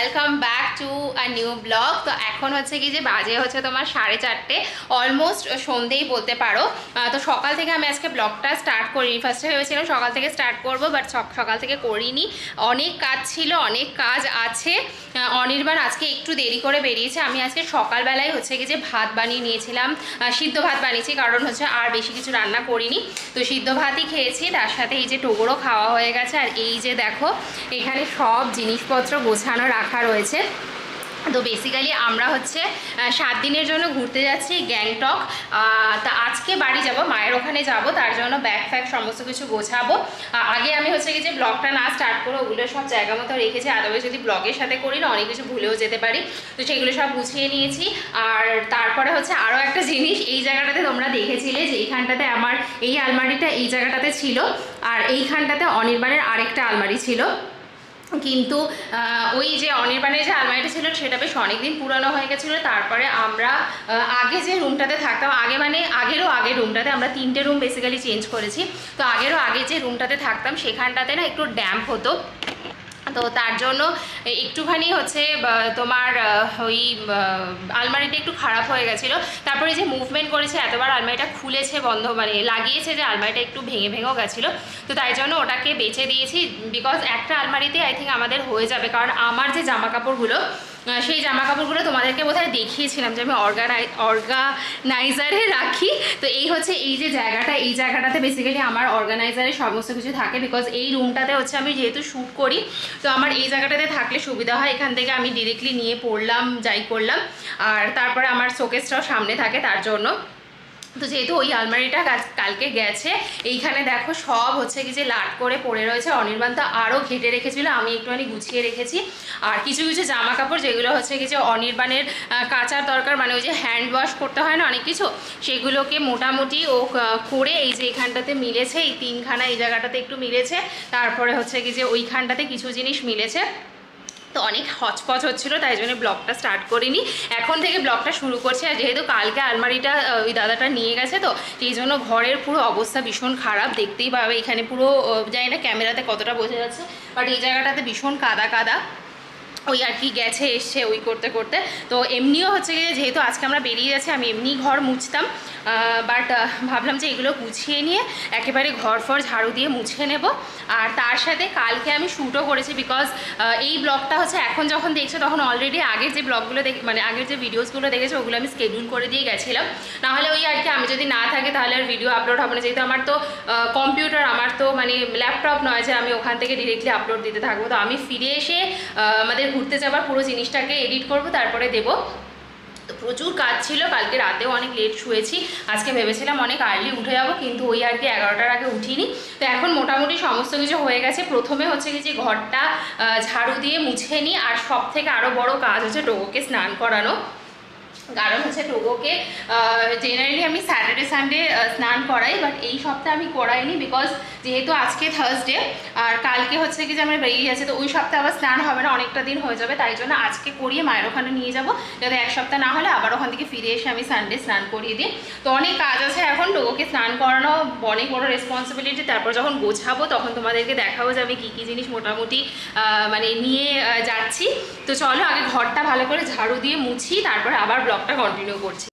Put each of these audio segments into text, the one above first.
Welcome back to a new blog. তো এখন হচ্ছে কি যে বাজে হচ্ছে তোমার 4:30, অলমোস্ট সন্ধ্যেই বলতে পারো। তো সকাল থেকে আমি আজকে ব্লগটা স্টার্ট করিনি। ফার্স্টে ভেবেছিলাম সকাল থেকে স্টার্ট করব, বাট সকাল থেকে করিনি। অনেক কাজ ছিল, অনেক কাজ আছে। অনির্বাণ আজকে একটু দেরি করে বেরিয়েছে। আমি আজকে সকালবেলায় হচ্ছে কি যে ভাত বানিয়ে নিয়েছিলাম, সিদ্ধ ভাত বানিয়েছি, কারণ হচ্ছে আর বেশি কিছু রান্না করিনি। তো সিদ্ধ ভাতই খেয়েছি, তার সাথে এই যে টোগোরও খাওয়া হয়ে গেছে। আর এই যে দেখো এখানে সব জিনিসপত্র গোছানো রাখা রয়েছে। তো বেসিক্যালি আমরা হচ্ছে 7 দিনের জন্য ঘুরতে যাচ্ছি গ্যাংটক। তা আজকে বাড়ি যাব, মায়ের ওখানে যাব, তার জন্য ব্যাগ ফ্যাগ সমস্ত কিছু গোছাবো। আগে আমি হচ্ছে কি যে ব্লগটা না স্টার্ট করে ওগুলো সব জায়গা মতো রেখেছি, আদারওয়াইজ যদি ব্লগের সাথে করি না অনেক কিছু ভুলেও যেতে পারি। তো সেগুলো সব গুছিয়ে নিয়েছি। আর তারপরে হচ্ছে আরও একটা জিনিস, এই জায়গাটাতে তোমরা দেখেছিলে যে এইখানটাতে আমার এই আলমারিটা এই জায়গাটাতে ছিল, আর এইখানটাতে অনির্বাণের আরেকটা আলমারি ছিল। কিন্তু ওই যে অনির্বাণের যে আলমারিটা ছিল সেটা বেশ অনেকদিন পুরানো হয়ে গেছিলো। তারপরে আমরা আগে যে রুমটাতে থাকতাম, আগেরও রুমটাতে আমরা 3টে রুম বেসিক্যালি চেঞ্জ করেছি। তো আগে যে রুমটাতে থাকতাম সেখানটাতে না একটু ড্যাম্প হতো, তো তার জন্য একটুখানি হচ্ছে তোমার ওই আলমারিটা একটু খারাপ হয়ে গেছিলো। তারপরে যে মুভমেন্ট করেছে এতবার আলমারিটা খুলেছে বন্ধ মানে লাগিয়েছে যে আলমারিটা একটু ভেঙেও গেছিলো। তো তাই জন্য ওটাকে বেচে দিয়েছি, বিকজ একটা আলমারিতে আই থিঙ্ক আমাদের হয়ে যাবে। কারণ আমার যে জামা কাপড়গুলো, সেই জামা কাপড়গুলো তোমাদেরকে বোধহয় দেখিয়েছিলাম যে আমি অর্গানাইজারে রাখি। তো এই হচ্ছে এই যে জায়গাটা, এই জায়গাটাতে বেসিক্যালি আমার অর্গানাইজারে সমস্ত কিছু থাকে, বিকজ এই রুমটাতে হচ্ছে আমি যেহেতু শ্যুট করি, তো আমার এই জায়গাটাতে থাকলে সুবিধা হয়। এখান থেকে আমি ডিরেক্টলি নিয়ে পড়লাম, যাই করলাম। আর তারপরে আমার শোকেসটাও সামনে থাকে, তার জন্য। তো যেহেতু ওই আলমারিটা কালকে গেছে, এইখানে দেখো সব হচ্ছে কি যে লাট করে পড়ে রয়েছে। অনির্বাণ তো আরও ঘেটে রেখেছিল, আমি একটুখানি গুছিয়ে রেখেছি। আর কিছু জামা কাপড় যেগুলো হচ্ছে কি যে অনির্বাণের কাচার দরকার, মানে ওই যে হ্যান্ড ওয়াশ করতে হয় না অনেক কিছু, সেগুলোকে মোটামুটি ও করে এই যে এখানটাতে মিলেছে, এই 3খানা এই জায়গাটাতে একটু মিলেছে, তারপরে হচ্ছে কি যে ওইখানটাতে কিছু জিনিস মিলেছে। তো অনেক হচপচ হচ্ছিলো, তাই জন্য ব্লগটা স্টার্ট করিনি, এখন থেকে ব্লগটা শুরু করছি। আর যেহেতু কালকে আলমারিটা ওই দাদাটা নিয়ে গেছে, তো সেই জন্য ঘরের পুরো অবস্থা ভীষণ খারাপ, দেখতেই পাবে। এখানে পুরো জানি না ক্যামেরাতে কতটা বোঝা যাচ্ছে, বাট এই জায়গাটাতে ভীষণ কাদা ওই আর কি গেছে এসছে ওই করতে করতে। তো এমনিও হচ্ছে গিয়ে যেহেতু আজকে আমরা বেরিয়ে যাচ্ছি, আমি এমনি ঘর মুছতাম, বাট ভাবলাম যে এগুলো গুছিয়ে নিয়ে একেবারে ঘর ফর ঝাড়ু দিয়ে মুছে নেব। আর তার সাথে কালকে আমি শ্যুটও করেছি, বিকজ এই ব্লগটা হচ্ছে এখন যখন দেখছো তখন অলরেডি আগের যে ব্লগগুলো মানে আগের যে ভিডিওসগুলো দেখেছো ওগুলো আমি স্কেডিউল করে দিয়ে গেছিলাম। নাহলে ওই আর কি আমি যদি না থাকি তাহলে আর ভিডিও আপলোড হবে না, যেহেতু আমার তো কম্পিউটার, আমার তো মানে ল্যাপটপ নয় যে আমি ওখান থেকে ডিরেক্টলি আপলোড দিতে থাকবো। তো আমি ফিরে এসে আমাদের ঘুরতে যাবার পুরো জিনিসটাকে এডিট করব, তারপরে দেবো। তো প্রচুর কাজ ছিল, কালকে রাতেও অনেক লেট শুয়েছি। আজকে ভেবেছিলাম অনেক আর্লি উঠে যাবো, কিন্তু ওই আর কি 11টার আগে উঠিনি। তো এখন মোটামুটি সমস্ত কিছু হয়ে গেছে। প্রথমে হচ্ছে কি যে ঘরটা ঝাড়ু দিয়ে মুছে নিই, আর সব থেকে আরও বড় কাজ হচ্ছে টোগোকে স্নান করানো। কারণ হচ্ছে টোগোকে জেনারেলি আমি স্যাটারডে সানডে স্নান করাই, বাট এই সপ্তাহে আমি করাইনি, বিকজ যেহেতু আজকে থার্সডে আর কালকে হচ্ছে কি যে আমরা বেরিয়ে যাচ্ছি, তো ওই সপ্তাহে আবার স্নান হবে না, অনেকটা দিন হয়ে যাবে। তাই জন্য আজকে করিয়ে মায়ের ওখানে নিয়ে যাব, যাতে এক সপ্তাহ না হলে আবার ওখান থেকে ফিরে এসে আমি সানডে স্নান করিয়ে দিই। তো অনেক কাজ আছে এখন, টোগোকে স্নান করানো অনেক বড় রেসপন্সিবিলিটি। তারপর যখন গোছাবো তখন তোমাদেরকে দেখাবো যে আমি কী কী জিনিস মোটামুটি মানে নিয়ে যাচ্ছি। তো চলো আগে ঘরটা ভালো করে ঝাড়ু দিয়ে মুছি, তারপরে আবার ব্লগটা কন্টিনিউ করছি।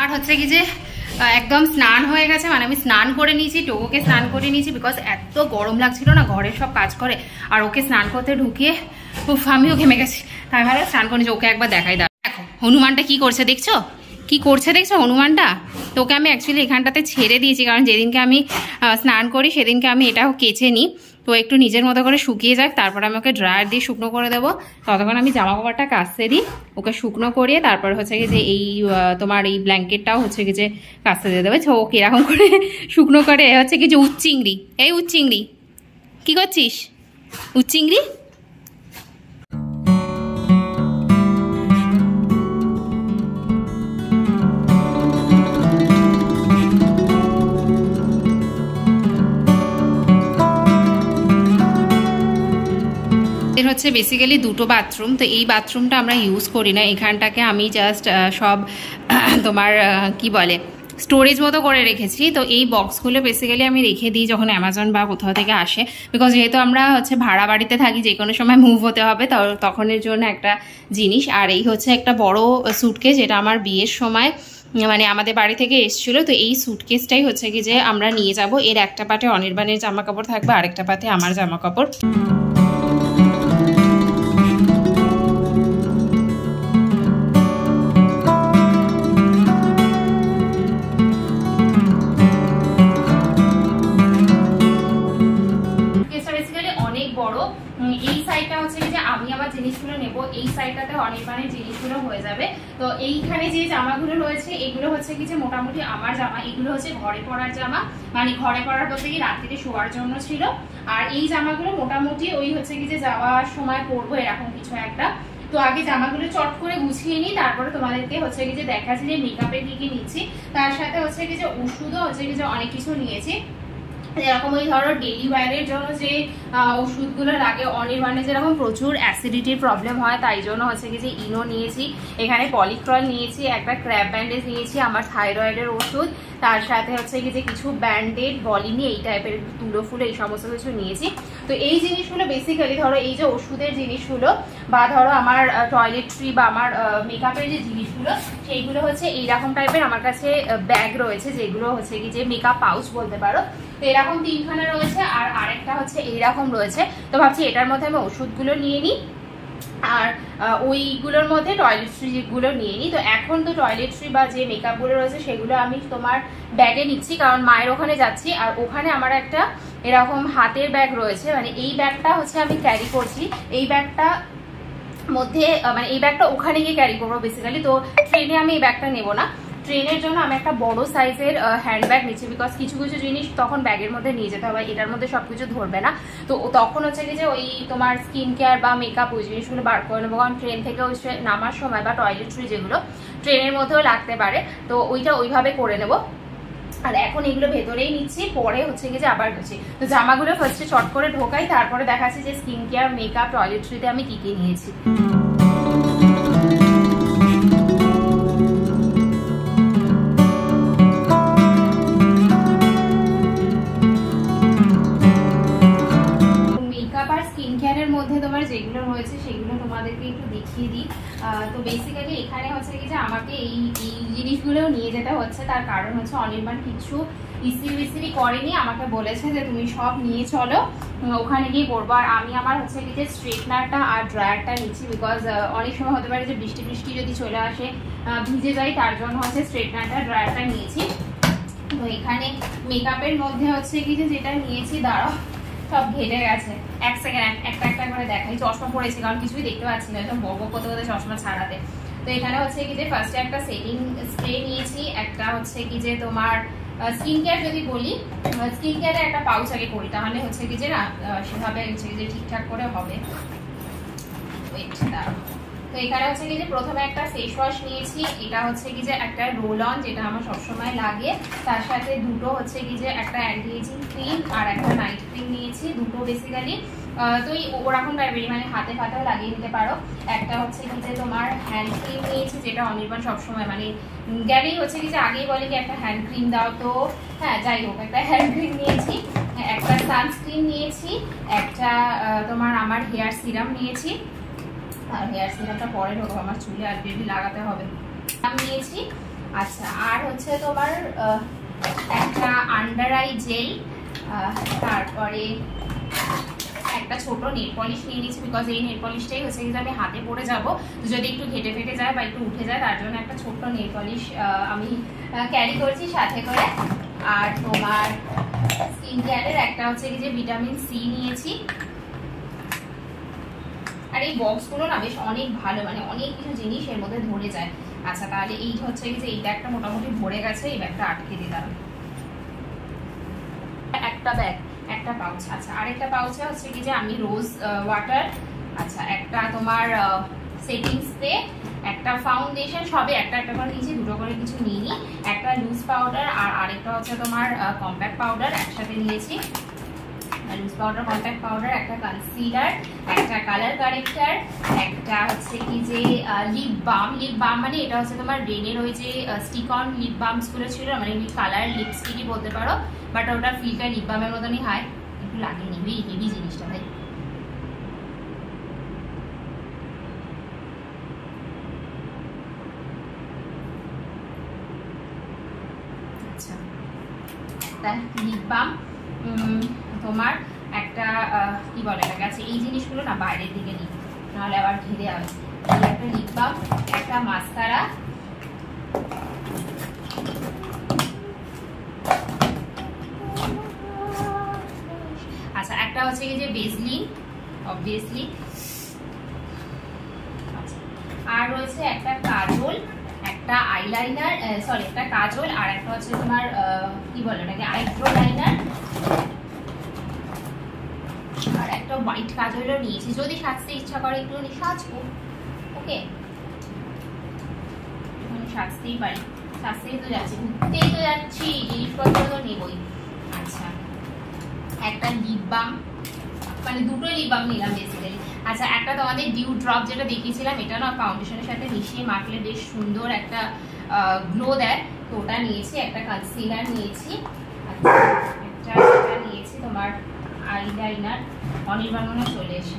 আর হচ্ছে কি যে একদম স্নান হয়ে গেছে, মানে আমি স্নান করে নিয়েছি, টোগোকে স্নান করে নিয়েছি, বিকজ এত গরম লাগছিল না, ঘরের সব কাজ করে আর ওকে স্নান করতে ঢুকিয়ে আমিও ঘেমে গেছি। তাই ভালো স্নান করে নিয়েছি, ওকে একবার দেখাই দাও। দেখো হনুমানটা কি করছে, দেখছো কি করছে, দেখছো হনুমানটা। তো ওকে আমি অ্যাকচুয়ালি এখানটাতে ছেড়ে দিয়েছি, কারণ যেদিনকে আমি স্নান করি সেদিনকে আমি এটাও কেচে নিই, তো একটু নিজের মতো করে শুকিয়ে যাক, তারপরে আমি ওকে ড্রায়ার দিয়ে শুকনো করে দেবো। ততক্ষণ আমি জামা কাপড়টা কাচতে দিই, ওকে শুকনো করিয়ে তারপরে হচ্ছে কি যে এই তোমার এই ব্ল্যাঙ্কেটটাও হচ্ছে কি যে কাচতে দিয়ে দেবে। ও কিরকম করে শুকনো করে হচ্ছে কি যে উচ্চিংড়ি, এই উচ্চিংড়ি কি করছিস উচ্চিংড়ি। আমাদের হচ্ছে বেসিক্যালি দুটো বাথরুম, তো এই বাথরুমটা আমরা ইউজ করি না, এখানটাকে আমি জাস্ট সব তোমার কি বলে স্টোরেজ মতো করে রেখেছি। তো এই বক্সগুলো বেসিক্যালি আমি রেখে দিই যখন অ্যামাজন বা কোথাও থেকে আসে, বিকজ যেহেতু আমরা হচ্ছে ভাড়া বাড়িতে থাকি, যে কোনো সময় মুভ হতে হবে, তখনের জন্য একটা জিনিস। আর এই হচ্ছে একটা বড় স্যুটকেস, যেটা আমার বিয়ের সময় মানে আমাদের বাড়ি থেকে এসেছিলো। তো এই স্যুটকেসটাই হচ্ছে কি যে আমরা নিয়ে যাব। এর একটা পাটে অনির্বাণের জামা কাপড় থাকবে, আরেকটা পাটে আমার জামা কাপড়। এই সাইডটা হচ্ছে যে আমি আমার জিনিসগুলো নেব, এই সাইডটাতে অনির্বাণের জিনিসগুলো হয়ে যাবে। তো এইখানে যে জামাগুলো রয়েছে এগুলো হচ্ছে কি যে মোটামুটি আমার জামা, এগুলো হচ্ছে ঘরে পরার জামা, মানে ঘরে পরার বলতে কি রাত্রিতে শোয়ার জন্য ছিল। আর এই জামাগুলো মোটামুটি ওই হচ্ছে কি যে যাওয়ার সময় পরবো এরকম কিছু একটা। তো আগে জামাগুলো চট করে গুছিয়ে নিই, তারপরে তোমাদেরকে হচ্ছে কি যে দেখাচ্ছি যে মেকআপে কি কি নিচ্ছি। তার সাথে হচ্ছে কি যে ওষুধও হচ্ছে কি যে অনেক কিছু নিয়েছি, যেরকম ওই ধরো ডেলি ওয়্যারের জন্য যে ওষুধগুলো লাগে। অনির্বাণে যেরকম প্রচুর অ্যাসিডিটির প্রবলেম হয়, তাই জন্য হচ্ছে কি যে ইনো নিয়েছি, এখানে পলিক্রল নিয়েছি, একটা ক্র্যাব ব্যান্ডেজ নিয়েছি, আমার থাইরয়েডের ওষুধ, তার সাথে হচ্ছে কি যে কিছু ব্যান্ডেড বলিনি এই টাইপের তুলো ফুলো এই সমস্ত কিছু নিয়েছি। তো এই জিনিসগুলো বেসিক্যালি ধরো এই যে ওষুধের জিনিসগুলো বা ধরো আমার টয়লেট্রি বা আমার মেকআপের যে জিনিসগুলো, সেইগুলো হচ্ছে এইরকম টাইপের আমার কাছে ব্যাগ রয়েছে, যেগুলো হচ্ছে কি যে মেকআপ পাউচ বলতে পারো। তো এরকম 3খানা রয়েছে, আর আরেকটা হচ্ছে এইরকম রয়েছে। তো ভাবছি এটার মধ্যে আমি ওষুধগুলো নিয়ে নিই, আর ওইগুলোর মধ্যে টয়লেট্রিগুলো নিয়ে নিই। তো এখন তো টয়লেট্রি বা যে মেকআপগুলো রয়েছে সেগুলো আমি তোমার ব্যাগে নিচ্ছি, কারণ মায়ের ওখানে যাচ্ছি। আর ওখানে আমার একটা এরকম হাতের ব্যাগ রয়েছে, মানে এই ব্যাগটা হচ্ছে আমি ক্যারি করছি, এই ব্যাগটা মধ্যে মানে এই ব্যাগটা ওখানে গিয়ে ক্যারি করবো বেসিক্যালি। তো ট্রেনে আমি এই ব্যাগটা নেবো না, ট্রেনের জন্য আমি একটা বড় সাইজের হ্যান্ডব্যাগ নিচ্ছি, বিকজ কিছু কিছু জিনিস তখন ব্যাগের মধ্যে নিয়ে যেতে হবে, এটার মধ্যে সবকিছু ধরবে না। তো তখন হচ্ছে কি যে ওই তোমার স্কিন কেয়ার বা মেকআপ ওই জিনিসগুলো বার করে নেবো, কারণ ট্রেন থেকে ওই নামার সময় বা টয়লেট্রি যেগুলো ট্রেনের মধ্যেও লাগতে পারে, তো ওইটা ওইভাবে করে নেবো। আর এখন এগুলো ভেতরেই নিচ্ছি, পরে হচ্ছে কি যে আবার গেছি। তো জামাগুলো ফার্স্টে চট করে ঢোকাই, তারপরে দেখাচ্ছি যে স্কিন কেয়ার মেকআপ টয়লেট্রিতে আমি কি কি নিয়েছি। মধ্যে তোমার যেগুলো রয়েছে সেগুলো তোমাদেরকে একটু দেখিয়ে দিই। তো বেসিক্যালি এখানে হচ্ছে কি যে আমাকে এই জিনিসগুলো নিয়ে যেতে হচ্ছে, তার কারণ হচ্ছে অনির্বাণ কিছু ইস্ত্রি করেনি, আমাকে বলেছে যে তুমি সব নিয়ে চলো ওখানে গিয়ে করবো। আর আমি আমার হচ্ছে কি যে স্ট্রেটনারটা আর ড্রায়ারটা নিচ্ছি, বিকজ অনেক সময় হতে পারে যে বৃষ্টি যদি চলে আসে ভিজে যায়, তার জন্য হচ্ছে স্ট্রেটনারটা ড্রায়ারটা নিয়েছি। তো এখানে মেকআপের মধ্যে হচ্ছে কি যে যেটা নিয়েছি, দাঁড়াও সব ঘেটে গেছে, এক সেকেন্ড একটা একটা করে দেখাই। চশমা পড়েছি কারণ কিছুই দেখতে পাচ্ছি না, একদম বক করতে করতে চশমা ছাড়াতে। তো এখানে হচ্ছে কি যে ফার্স্টে একটা সেটিং স্প্রে নিয়েছি, একটা হচ্ছে কি যে তোমার স্কিন কেয়ার যদি বলি, স্কিন কেয়ারে একটা পাউচ আগে করি, তাহলে হচ্ছে কি যে না সেভাবে হচ্ছে কি যে ঠিকঠাক করে হবে। তো এখানে হচ্ছে কি যে প্রথমে একটা ফেস ওয়াশ নিয়েছি, এটা হচ্ছে কি যে একটা রোল অন, যেটা আমার সবসময় লাগে। তার সাথে দুটো হচ্ছে কি যে একটা অ্যান্টি এজিং ক্রিম আর একটা নাইট ক্রিম নিয়েছি, দুটো বেসিক্যালি তো ওরকম টাইপের মানে হাতে ফাতেও লাগিয়ে নিতে পারো। একটা হচ্ছে কি যে তোমার হ্যান্ড ক্রিম নিয়েছি, যেটা অনির্বাণ সবসময় মানে গেলেই হচ্ছে কি যে আগেই বলে কি একটা হ্যান্ড ক্রিম দাও, তো হ্যাঁ যাই হোক একটা হ্যান্ড ক্রিম নিয়েছি, একটা সানস্ক্রিন নিয়েছি, একটা তোমার আমার হেয়ার সিরাম নিয়েছি, আর হেয়ার সিরামটা পরে ঢোকো, আমার চুলে আর বেবি লাগাতে হবে, আমি নিয়েছি। আচ্ছা আর হচ্ছে তোমার একটা আন্ডার আই জেল, তারপরে একটা ছোট নেল পলিশ নিয়ে নিচ্ছি, বিকজ এই নেল পলিশটাই হচ্ছে কিন্তু আমি হাতে পরে যাব, যদি একটু ঘেটে ফেটে যায় বা একটু উঠে যায়, তার জন্য একটা ছোট্ট নেল পলিশ আমি ক্যারি করছি সাথে করে। আর তোমার স্কিন কেয়ারের একটা হচ্ছে কি যে ভিটামিন সি নিয়েছি। আর এই বক্সগুলো না বেশ অনেক ভালো, মানে অনেক কিছু জিনিস এর মধ্যে ধরে যায়। আচ্ছা তাহলে এই হচ্ছে কি যে এই ব্যাগটা মোটামুটি ভরে গেছে, এই ব্যাগটা আটকে দিলাম। একটা ব্যাগ একটা পাউচ। আচ্ছা আরেকটা পাউচে হচ্ছে কি যে আমি রোজ ওয়াটার, আচ্ছা একটা তোমার সেটিং স্প্রে, একটা ফাউন্ডেশন, সবে একটা একটা করে নিয়েছি, দুটো করে কিছু নিইনি, একটা লুজ পাউডার আর আরেকটা হচ্ছে তোমার কম্প্যাক্ট পাউডার একসাথে নিয়েছি। লুজ পাউডার, কম্প্যাক্ট পাউডার, একটা কনসিলার, একটা কালার কারেক্টার, একটা হচ্ছে কি যে লিপ বাম। লিপ বাম মানে এটা হচ্ছে তোমার রেনের ওই যে স্টিক অন লিপ বামস গুলো ছিল, মানে কালার লিপস্টিকই বলতে পারো, বাট ওটা ফিলটা লিপ বামের মতনই হয়, একটু লাগিয়ে নিবি, হেভি জিনিসটা ভাই। আচ্ছা, লিপ বাম, তোমার একটা কি বলে এটাকে, আছে এই জিনিসগুলো না বাইরের দিকে নিই, নাহলে আবার ঘিরে হবে। একটা লিপ বাম, একটা মাস্কারা, আচ্ছা একটা হচ্ছে কি যে বেসলিন অবভিয়াসলি, আর রয়েছে একটা কাজল, একটা আইলাইনার, সরি একটা কাজল, আর একটা হচ্ছে তোমার কি বলে এটাকে আইব্রো লাইনার, আর একটা হোয়াইট কাজলও নিয়েছি, যদি সাজতে ইচ্ছা করে একটু সাজবো। ওকে, সাজতেই পারি, সাজতেই তো যাচ্ছি, ঘুরতেই তো যাচ্ছি, জিনিসপত্র তো নেবই। আচ্ছা একটা লিপ বাম, মানে দুটোই লিপ বাম নিলাম বেসিক্যালি। আচ্ছা একটা তোমাদের ডিউ ড্রপ যেটা দেখিয়েছিলাম, এটা না ফাউন্ডেশনের সাথে মিশিয়ে মাখলে বেশ সুন্দর একটা গ্লো দেয়, তো ওটা নিয়েছি। একটা কনসিলার নিয়েছি, একটা এটা নিয়েছি তোমার আইলাইনার, অনির্বাণ মনে চলে এসে,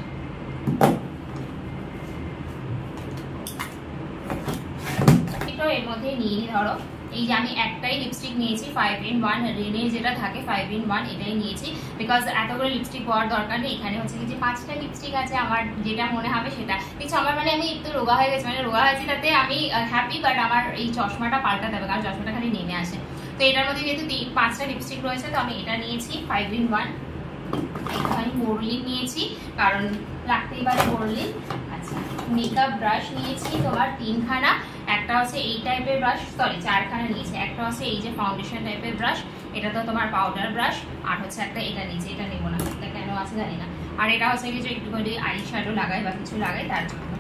এটাও এর মধ্যে নিয়ে নি। ধরো এই যে আমি একটাই লিপস্টিক নিয়েছি 5-in-1, রেনের যেটা থাকে 5-in-1, এটাই নিয়েছি, বিকজ এতগুলো লিপস্টিক হওয়ার দরকার নেই। এখানে হচ্ছে কি যে 5টা লিপস্টিক আছে, আমার যেটা মনে হবে সেটা কিছু। আমার মানে আমি একটু রোগা হয়ে গেছি, মানে রোগা হয়েছি তাতে আমি হ্যাপি, বাট আমার এই চশমাটা পাল্টাতে হবে, কারণ চশমাটা খালি নেমে আসে। তো এটার মধ্যে যেহেতু 5টা লিপস্টিক রয়েছে, তো আমি এটা নিয়েছি 5-in-1। একটুখানি বোরলিন নিয়েছি, কারণ লাগতেই পারে বোরলিন। আচ্ছা মেকআপ ব্রাশ নিয়েছি তোমার 3খানা, একটা হচ্ছে এই টাইপের ব্রাশ, সরি 4খানা নিয়েছি। একটা হচ্ছে এই যে ফাউন্ডেশন টাইপের ব্রাশ, এটা তো তোমার পাউডার ব্রাশ, আর হচ্ছে একটা এটা নিয়েছি, এটা নেবো না, এটা কেন আছে জানি না। আর এটা হচ্ছে যে একটু করে আই শ্যাডো লাগাই বা কিছু লাগাই তার জন্য,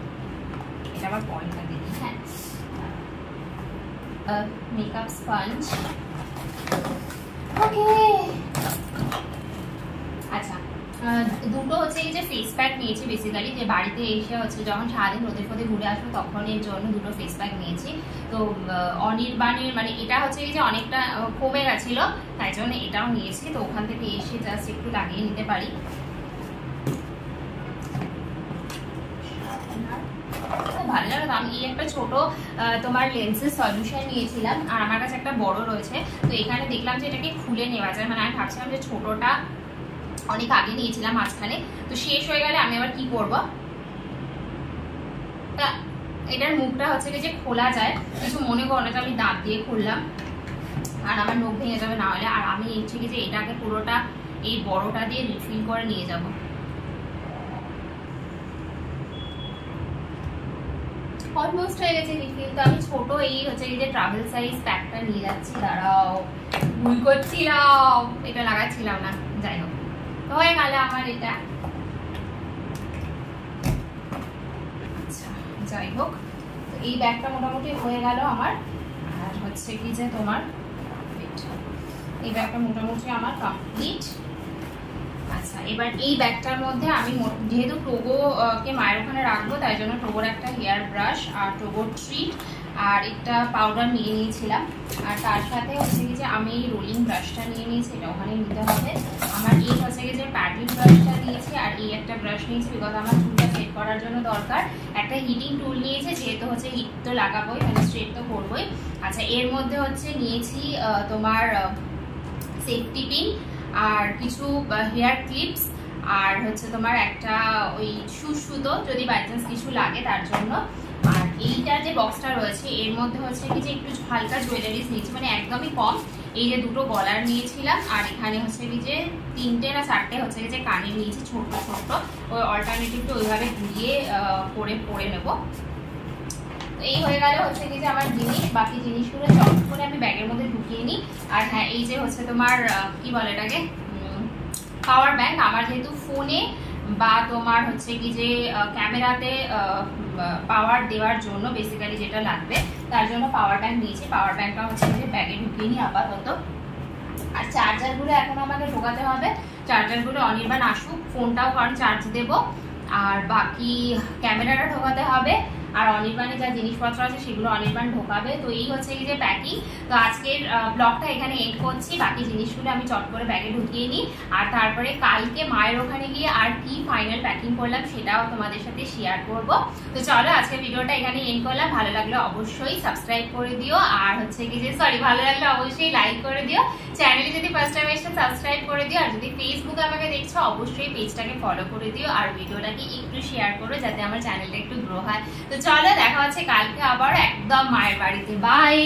এটা আবার পয়েন্টটা দেখি। হ্যাঁ মেকআপ স্পঞ্জ, ওকে। আচ্ছা দুটো হচ্ছে এই যে ফেস প্যাক নিয়েছি বেসিক্যালি, যে বাড়িতে এসে হচ্ছে যখন সারাদিন রোদে ফোদে ঘুরে আসবো তখন এর জন্য দুটো ফেস প্যাক নিয়েছি। তো অনির্বাণের মানে এটা হচ্ছে এই যে অনেকটা কমে গেছিল, তাই জন্য এটাও নিয়েছি। তো ওখান থেকে এসে জাস্ট একটু লাগিয়ে নিতে পারি। ভালো লাগে তো। আমি এই একটা ছোট তোমার লেন্সের সলিউশন নিয়েছিলাম, আর আমার কাছে একটা বড় রয়েছে, তো এখানে দেখলাম যে এটাকে খুলে নেওয়া যায়, মানে আমি ভাবছিলাম যে ছোটটা অনেক আগে নিয়েছিলাম মাঝখানে, তো শেষ হয়ে গেলে আমি আবার কি করব। তা এটার মুখটা হচ্ছে যে খোলা যায়, কিছু মনে করো না যে আমি দাঁত দিয়ে খুললাম আর আমার নখ ভেঙে যাবে না হলে। আর আমি হচ্ছে কি যে এটাকে পুরোটা এই বড়টা দিয়ে রিফিল করে নিয়ে যাব। অলমোস্ট হয়ে গেছে রিফিল। তো আমি ছোট এই হচ্ছে এই যে ট্রাভেল সাইজ প্যাকটা নিয়ে যাচ্ছি। দাঁড়াও, ভুল করছিলাম, এটা লাগাচ্ছিলাম না, যাই হোক হয়ে গেল আমার এটা। আচ্ছা যাই হোক, তো এই ব্যাগটা মোটামুটি হয়ে গেল আমার। আর হচ্ছে কি যে তোমার এই ব্যাগটা মোটামুটি আমার কমপ্লিট। আচ্ছা এবার এই ব্যাগটার মধ্যে আমি যেহেতু টোগো কে মায়ের ওখানে রাখবো, তাই জন্য টোগোর একটা হেয়ার ব্রাশ আর টোগোর ট্রিট আর একটা পাউডার নিয়ে নিয়েছিলাম। আর তার সাথে হচ্ছে কি যে আমি এই রোলিং ব্রাশটা নিয়ে নিয়েছি, এটা ওখানে নিতে হবে। আমার এই হচ্ছে কি যে প্যাডেল ব্রাশটা নিয়েছি, আর এই একটা ব্রাশ নিয়েছি বিকজ আমার চুলটা সেট করার জন্য দরকার। একটা হিটিং টুল নিয়েছি, যেহেতু হচ্ছে হিট তো লাগাবোই, মানে স্ট্রেট তো করবোই। আচ্ছা এর মধ্যে হচ্ছে নিয়েছি তোমার সেফটি পিন আর কিছু হেয়ার ক্লিপস, আর হচ্ছে তোমার একটা ওই সুতো যদি বাই চান্স কিছু লাগে তার জন্য। আর এইটার যে বক্সটা রয়েছে এর মধ্যে হচ্ছে কি যে একটু হালকা জুয়েলারিস নিয়েছি, মানে একদমই কম। এই যে দুটো গলার নিয়েছিলাম, আর এখানে হচ্ছে কি যে 3টে না 4টে হচ্ছে কি যে কানের নিয়েছি ছোট ছোট, ওই অল্টারনেটিভটা ওইভাবে ঘুরিয়ে করে পরে নেব। এই হয়ে গেলে হচ্ছে কি যে আমার জিনিস, বাকি জিনিসগুলো চট করে আমি ব্যাগের মধ্যে ঢুকিয়ে নিই। আর হ্যাঁ এই যে হচ্ছে তোমার কি বলে এটাকে পাওয়ার ব্যাংক, আমার যেহেতু ফোনে বা তোমার হচ্ছে কি যে ক্যামেরাতে পাওয়ার দেওয়ার জন্য বেসিক্যালি যেটা লাগবে, তার জন্য পাওয়ার ব্যাংক নিয়েছি। পাওয়ার ব্যাংকটা হচ্ছে যে ব্যাগে ঢুকিয়ে নিই আপাতত। আর চার্জারগুলো এখন আমাকে ঢোকাতে হবে, চার্জারগুলো অনির্বাণ আসুক, ফোনটাও কারণ চার্জ দেবো, আর বাকি ক্যামেরাটা ঢোকাতে হবে, আর অনির্বাণের যা জিনিসপত্র আছে সেগুলো অনির্বাণ ঢোকাবে। তো এই হচ্ছে এই যে প্যাকিং। তো আজকের ব্লগটা এখানে এন্ড করছি, বাকি জিনিসগুলো আমি চট করে ব্যাগে ঢুকিয়ে নিই, আর তারপরে কালকে মায়ের ওখানে গিয়ে আর কি ফাইনাল প্যাকিং করলাম সেটাও তোমাদের সাথে শেয়ার করব। তো চলো আজকের ভিডিওটা এখানে এন্ড করলাম, ভালো লাগলে অবশ্যই সাবস্ক্রাইব করে দিও, আর হচ্ছে কি যে ভালো লাগলে অবশ্যই লাইক করে দিও, চ্যানেলে যদি ফার্স্ট টাইম এসে সাবস্ক্রাইব করে দিও, আর যদি ফেসবুকে আমাকে দেখছো অবশ্যই পেজটাকে ফলো করে দিও, আর ভিডিওটাকে একটু শেয়ার করো যাতে আমার চ্যানেলটা একটু গ্রো হয়। তো চলো দেখা হচ্ছে কালকে আবার একদম মায়ের বাড়িতে। বাই।